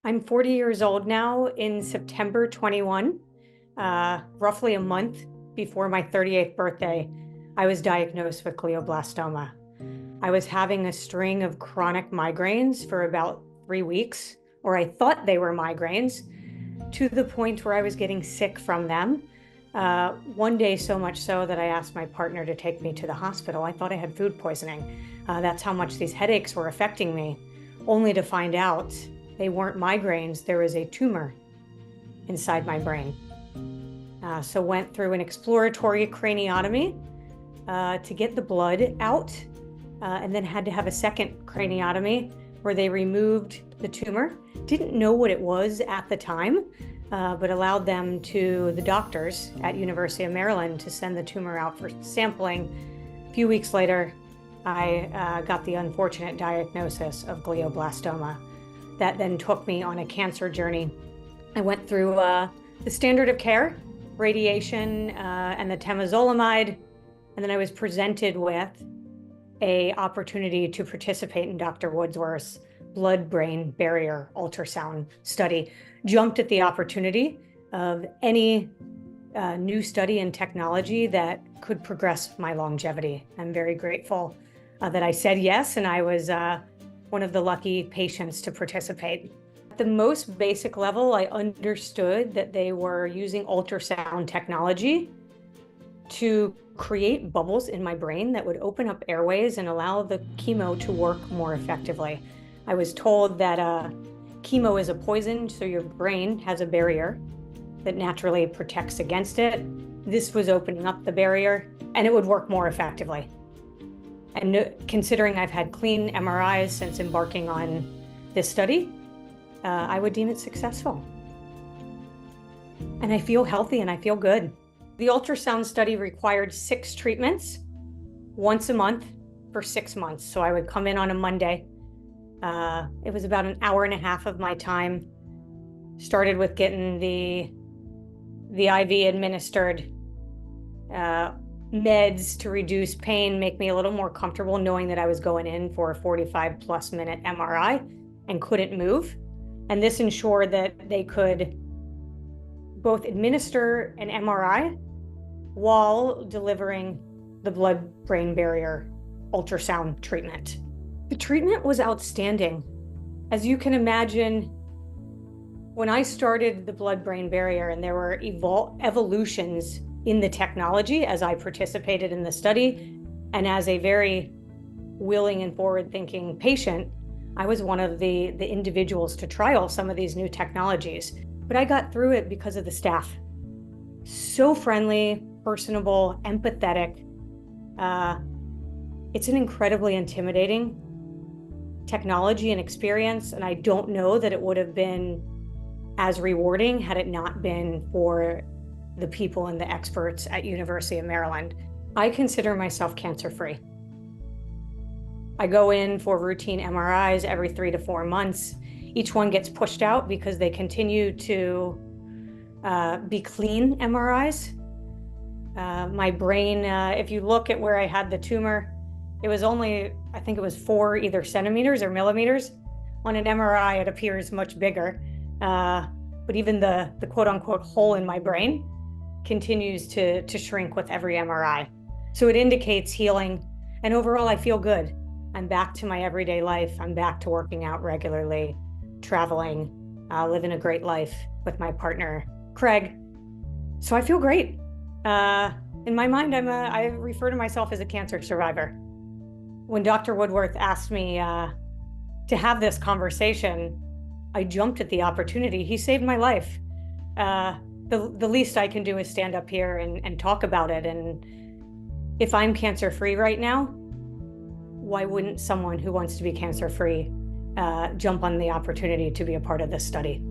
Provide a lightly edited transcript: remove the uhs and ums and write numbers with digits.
I'm 40 years old now. In September 21, roughly a month before my 38th birthday, I was diagnosed with glioblastoma. I was having a string of chronic migraines for about 3 weeks, or I thought they were migraines, to the point where I was getting sick from them. One day, so much so that I asked my partner to take me to the hospital. I thought I had food poisoning. That's how much these headaches were affecting me, only to find out they weren't migraines. There was a tumor inside my brain. So went through an exploratory craniotomy to get the blood out, and then had to have a second craniotomy where they removed the tumor. Didn't know what it was at the time, but allowed the doctors at University of Maryland to send the tumor out for sampling. A few weeks later, I got the unfortunate diagnosis of glioblastoma. That then took me on a cancer journey. I went through the standard of care, radiation and the temozolomide, and then I was presented with an opportunity to participate in Dr. Woodsworth's blood-brain barrier ultrasound study. Jumped at the opportunity of any new study and technology that could progress my longevity. I'm very grateful that I said yes, and I was one of the lucky patients to participate. At the most basic level, I understood that they were using ultrasound technology to create bubbles in my brain that would open up airways and allow the chemo to work more effectively. I was told that chemo is a poison, so your brain has a barrier that naturally protects against it. This was opening up the barrier, and it would work more effectively. And considering I've had clean MRIs since embarking on this study, I would deem it successful. And I feel healthy and I feel good. The ultrasound study required 6 treatments, once a month for 6 months. So I would come in on a Monday. It was about an hour and a half of my time. Started with getting the IV administered meds to reduce pain, make me a little more comfortable knowing that I was going in for a 45+ minute MRI and couldn't move. And this ensured that they could both administer an MRI while delivering the blood-brain barrier ultrasound treatment. The treatment was outstanding. As you can imagine, when I started the blood-brain barrier and there were evolutions in the technology as I participated in the study, and as a very willing and forward-thinking patient, I was one of the individuals to trial some of these new technologies. But I got through it because of the staff. So friendly, personable, empathetic. It's an incredibly intimidating technology and experience, and I don't know that it would have been as rewarding had it not been for the people and the experts at University of Maryland. I consider myself cancer-free. I go in for routine MRIs every 3 to 4 months. Each one gets pushed out because they continue to be clean MRIs. My brain, if you look at where I had the tumor, it was only, I think it was 4 either centimeters or millimeters. On an MRI, it appears much bigger. But even the quote unquote hole in my brain continues to shrink with every MRI. So it indicates healing. And overall, I feel good. I'm back to my everyday life. I'm back to working out regularly, traveling, living a great life with my partner, Craig. So I feel great. In my mind, I refer to myself as a cancer survivor. When Dr. Woodworth asked me to have this conversation, I jumped at the opportunity. He saved my life. The least I can do is stand up here and talk about it. And if I'm cancer-free right now, why wouldn't someone who wants to be cancer-free jump on the opportunity to be a part of this study?